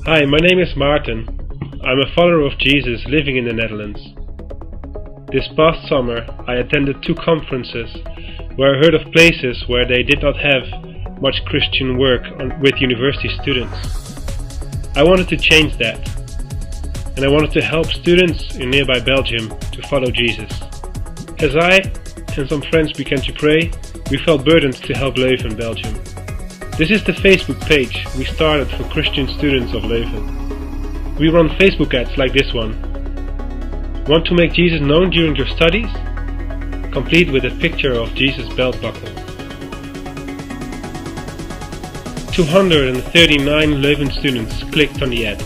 Hi, my name is Maarten. I'm a follower of Jesus living in the Netherlands. This past summer I attended 2 conferences where I heard of places where they did not have much Christian work with university students. I wanted to change that, and I wanted to help students in nearby Belgium to follow Jesus. As I and some friends began to pray, we felt burdened to help Leuven Belgium. This is the Facebook page we started for Christian students of Leuven. We run Facebook ads like this one. Want to make Jesus known during your studies? Complete with a picture of Jesus' belt buckle. 239 Leuven students clicked on the ad.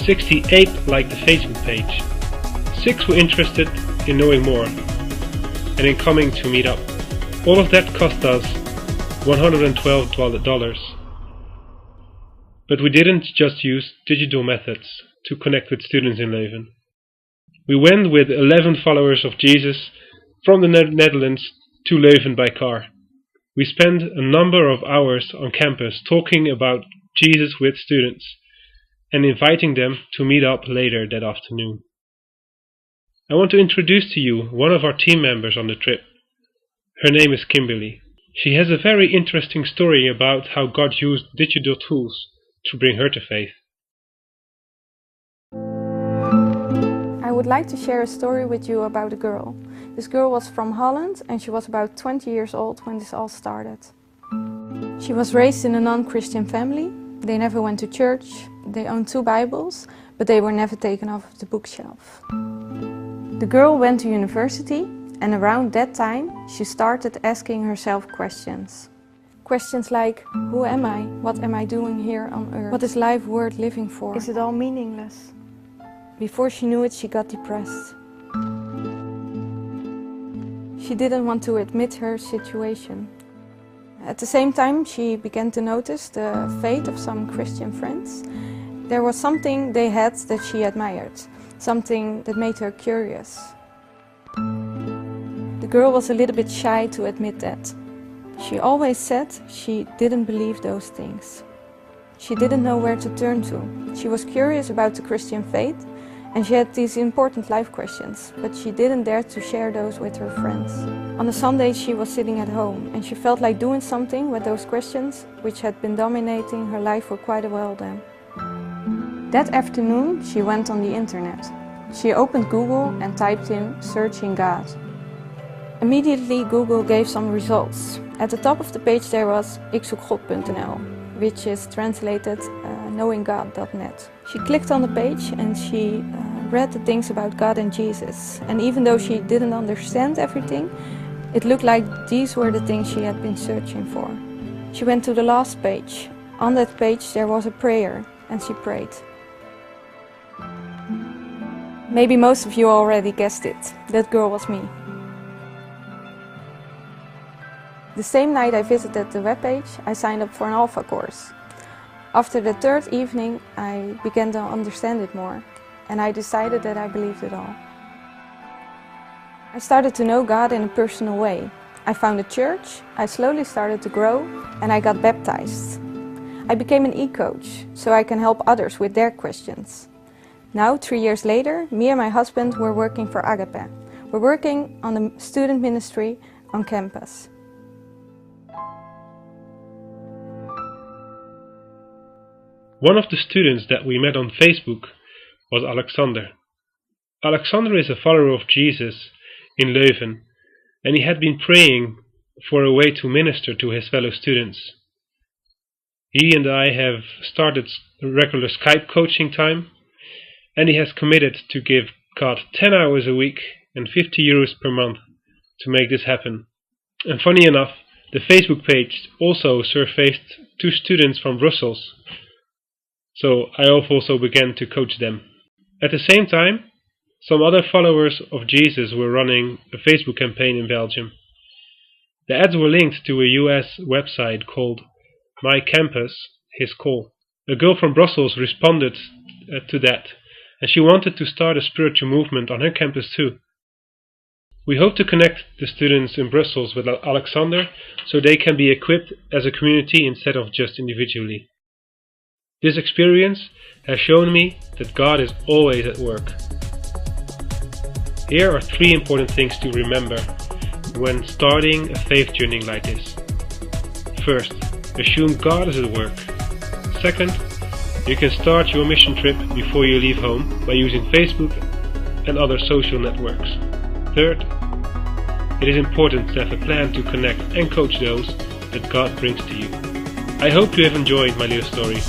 68 liked the Facebook page. 6 were interested in knowing more and in coming to meet up. All of that cost us $112. But we didn't just use digital methods to connect with students in Leuven. We went with 11 followers of Jesus from the Netherlands to Leuven by car. We spent a number of hours on campus talking about Jesus with students and inviting them to meet up later that afternoon. I want to introduce to you one of our team members on the trip. Her name is Kimberly. She has a very interesting story about how God used digital tools to bring her to faith. I would like to share a story with you about a girl. This girl was from Holland and she was about 20 years old when this all started. She was raised in a non-Christian family. They never went to church. They owned 2 Bibles, but they were never taken off of the bookshelf. The girl went to university, and around that time she started asking herself questions. Questions like, who am I? What am I doing here on earth? What is life worth living for? Is it all meaningless? Before she knew it, she got depressed. She didn't want to admit her situation. At the same time, she began to notice the faith of some Christian friends. There was something they had that she admired, something that made her curious. The girl was a little bit shy to admit that. She always said she didn't believe those things. She didn't know where to turn to. She was curious about the Christian faith and she had these important life questions, but she didn't dare to share those with her friends. On a Sunday she was sitting at home and she felt like doing something with those questions which had been dominating her life for quite a while then. That afternoon she went on the internet. She opened Google and typed in "searching God." Immediately Google gave some results. At the top of the page there was ikzoekgod.nl, which is translated knowinggod.net. She clicked on the page and she read the things about God and Jesus. And even though she didn't understand everything, it looked like these were the things she had been searching for. She went to the last page. On that page there was a prayer and she prayed. Maybe most of you already guessed it. That girl was me. The same night I visited the webpage, I signed up for an alpha course. After the 3rd evening, I began to understand it more, and I decided that I believed it all. I started to know God in a personal way. I found a church, I slowly started to grow, and I got baptized. I became an e-coach, so I can help others with their questions. Now, 3 years later, me and my husband were working for Agape. We're working on the student ministry on campus. One of the students that we met on Facebook was Alexander. Alexander is a follower of Jesus in Leuven, and he had been praying for a way to minister to his fellow students. He and I have started regular Skype coaching time, and he has committed to give God 10 hours a week and 50 euros per month to make this happen. And funny enough, the Facebook page also surfaced 2 students from Brussels, so I also began to coach them. At the same time, some other followers of Jesus were running a Facebook campaign in Belgium. The ads were linked to a US website called My Campus, His Call. A girl from Brussels responded to that, and she wanted to start a spiritual movement on her campus too. We hope to connect the students in Brussels with Alexander so they can be equipped as a community instead of just individually. This experience has shown me that God is always at work. Here are 3 important things to remember when starting a faith journey like this. First, assume God is at work. Second, you can start your mission trip before you leave home by using Facebook and other social networks. Third, it is important to have a plan to connect and coach those that God brings to you. I hope you have enjoyed my little story.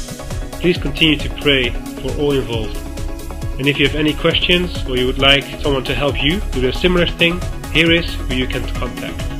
Please continue to pray for all involved. And if you have any questions or you would like someone to help you do a similar thing, here is who you can contact.